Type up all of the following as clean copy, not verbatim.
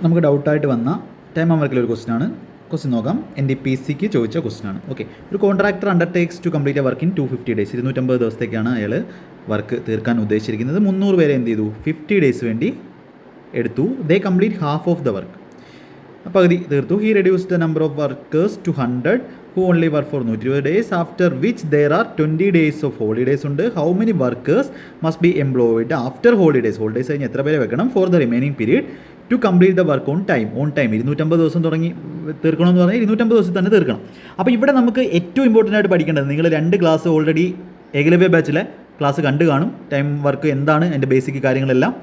നമുക്ക് ഡൗട്ടായിട്ട് വന്ന time and വർക്കിൽ ഒരു ക്വസ്റ്റ്യൻ നോക്കാം. NDPCക്ക് ചോദിച്ച ക്വസ്റ്റ്യൻ ആണ്. ഓക്കെ, ഒരു contractor undertakes to complete a work in 250 days, 250 ദിവസത്തേക്കാണ് അയാൾ വർക്ക് തീർക്കാൻ ഉദ്ദേശിച്ചിരിക്കുന്നത്. 300 പേരെ എന്ത് ചെയ്തു, 50 ഡേയ്സ് വേണ്ടി എടുത്തു. They complete half of the work, പകുതി തീർത്തു. He reduce the number of workers to 100 who only work for 120 days, after which there are 20 days of holidays ഉണ്ട്. How many workers must be employed after holidays കഴിഞ്ഞ് എത്ര പേരെ വെക്കണം for the remaining period to complete the work on time 250 ദിവസം തുടങ്ങി തീർക്കണമെന്ന് പറഞ്ഞാൽ 250 ദിവസം തന്നെ തീർക്കണം. അപ്പോൾ ഇവിടെ നമുക്ക് ഏറ്റവും ഇമ്പോർട്ടൻ്റ് ആയിട്ട് പഠിക്കേണ്ടത്, നിങ്ങൾ 2 ക്ലാസ് ഓൾറെഡി ഏകലവ്യ ബാച്ചിലെ ക്ലാസ് കണ്ടു കാണും. ടൈം വർക്ക് എന്താണ്, അതിൻ്റെ ബേസിക് കാര്യങ്ങളെല്ലാം.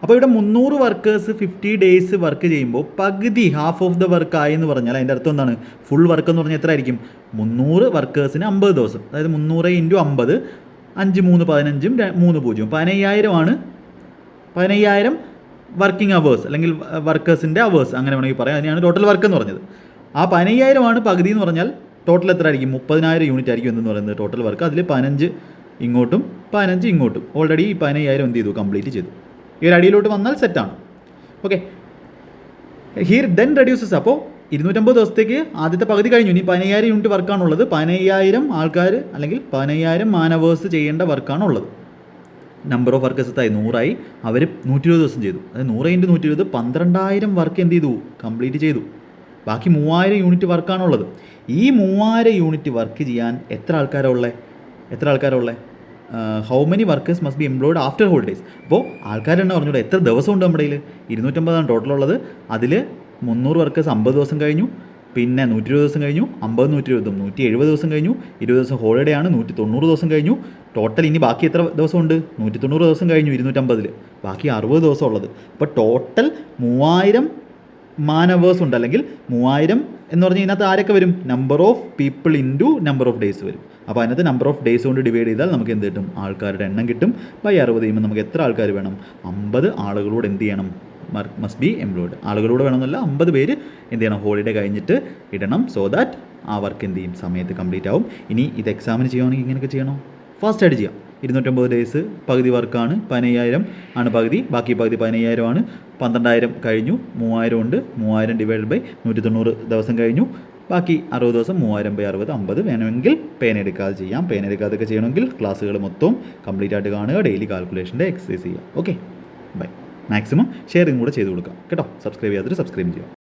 അപ്പോൾ ഇവിടെ 300 വർക്കേഴ്സ് 50 ഡേയ്സ് വർക്ക് ചെയ്യുമ്പോൾ പകുതി ഹാഫ് ഓഫ് ദ വർക്ക് ആയി എന്ന് പറഞ്ഞാൽ അതിൻ്റെ അർത്ഥം എന്താണ്? ഫുൾ വർക്ക് എന്ന് പറഞ്ഞാൽ എത്ര ആയിരിക്കും? 300 വർക്കേഴ്സിന് 50 ദിവസം, അതായത് 300 × 50, 5 3 15 3 0 15,000 ആണ്. 15,000 വർക്കിംഗ് അവേഴ്സ് അല്ലെങ്കിൽ വർക്കേഴ്സിൻ്റെ അവേഴ്സ് അങ്ങനെ വേണമെങ്കിൽ പറയാം. അതിനാണ് ടോട്ടൽ വർക്ക് എന്ന് പറഞ്ഞത്. ആ 15,000 ആണ് പകുതി എന്ന് പറഞ്ഞാൽ ടോട്ടൽ എത്ര ആയിരിക്കും? 30,000 യൂണിറ്റ് ആയിരിക്കും എന്ന് പറയുന്നത് ടോട്ടൽ വർക്ക്. അതിൽ 15 ഇങ്ങോട്ടും 15 ഇങ്ങോട്ടും. ഓൾറെഡി ഈ 15,000 എന്ത് ചെയ്തു? കംപ്ലീറ്റ് ചെയ്തു. ഈ ഒരു അടിയിലോട്ട് വന്നാൽ സെറ്റാണ്. Okay, here then reduces. അപ്പോൾ 250 ദിവസത്തേക്ക് ആദ്യത്തെ പകുതി കഴിഞ്ഞു. ഇനി 15,000 യൂണിറ്റ് വർക്കാണുള്ളത്. 15,000 ആൾക്കാർ അല്ലെങ്കിൽ 15,000 മാനവേഴ്സ് ചെയ്യേണ്ട വർക്കാണുള്ളത്. നമ്പർ ഓഫ് വർക്കേഴ്സ് എത്തായി 100ആയി. അവർ 120 ദിവസം ചെയ്തു. അതായത് 100 × 120 12,000 വർക്ക് എന്ത് ചെയ്തു? കംപ്ലീറ്റ് ചെയ്തു. ബാക്കി 3,000 യൂണിറ്റ് വർക്കാണുള്ളത്. ഈ 3,000 യൂണിറ്റ് വർക്ക് ചെയ്യാൻ എത്ര ആൾക്കാരാണ് ഉള്ളത്? How many workers must be employed after holidays. അപ്പോൾ ആൾക്കാരെന്നെ പറഞ്ഞൂടെ എത്ര ദിവസമുണ്ട് നമ്മുടെ കയ്യിൽ? 250 ടോട്ടലുള്ളത്. അതിൽ 300 വർക്കേഴ്സ് 50 ദിവസം കഴിഞ്ഞു, പിന്നെ 120 ദിവസം കഴിഞ്ഞു, 50 120 170 ദിവസം കഴിഞ്ഞു, 20 ദിവസം ഹോളിഡേ ആണ്, 190 ദിവസം കഴിഞ്ഞു. ടോട്ടൽ ഇനി ബാക്കി എത്ര ദിവസമുണ്ട്? 190 ദിവസം കഴിഞ്ഞു 250-ൽ, ബാക്കി 60 ദിവസം ഉള്ളത്. അപ്പോൾ ടോട്ടൽ 3,000 മാനവേഴ്സ് ഉണ്ട്. അല്ലെങ്കിൽ 3,000 എന്ന് പറഞ്ഞാൽ ഇതിനകത്ത് ആരൊക്കെ വരും? Number of people into number of days വരും. അപ്പോൾ അതിനകത്ത് നമ്പർ ഓഫ് ഡേയ്സ് കൊണ്ട് ഡിവൈഡ് ചെയ്താൽ നമുക്ക് എന്ത് കിട്ടും? ആൾക്കാരുടെ എണ്ണം കിട്ടും. ബൈ 60 ചെയ്യുമ്പോൾ നമുക്ക് എത്ര ആൾക്കാർ വേണം? 50 ആളുകളോട് എന്ത് ചെയ്യണം? Must be employed. ആളുകളോട് വേണമെന്നല്ല, 50 പേര് എന്ത് ചെയ്യണം? ഹോളിഡേ കഴിഞ്ഞിട്ട് ഇടണം. സോ ദാറ്റ് ആ വർക്ക് എന്ത് ചെയ്യും? സമയത്ത് കംപ്ലീറ്റ് ആവും. ഇനി ഇത് എക്സാമിന് ചെയ്യുകയാണെങ്കിൽ ഇങ്ങനെയൊക്കെ ചെയ്യണോ? ഫാസ്റ്റായിട്ട് ചെയ്യാം. 250 ഡേയ്സ് പകുതി വർക്കാണ്, 15,000 ആണ് പകുതി, ബാക്കി പകുതി 15,000 ആണ്. 12,000 കഴിഞ്ഞു, 3,000 ഉണ്ട്. 3,000 ഡിവൈഡ് ബൈ 190 ദിവസം കഴിഞ്ഞു. ബാക്കി 60 ദിവസം, 3,000 × 60 50. വേണമെങ്കിൽ പേന എടുക്കാതെ ചെയ്യാം. പേന എടുക്കാതൊക്കെ ചെയ്യണമെങ്കിൽ ക്ലാസ്സുകൾ മൊത്തം കംപ്ലീറ്റ് ആയിട്ട് കാണുക, ഡെയിലി കാൽക്കുലേഷൻ്റെ എക്സസൈസ് ചെയ്യുക. Okay, bye. മാക്സിമം ഷെയറിങ് കൂടെ ചെയ്ത് കൊടുക്കാം കേട്ടോ. സബ്സ്ക്രൈബ് ചെയ്യാത്തവർ സബ്സ്ക്രൈബ് ചെയ്യുക.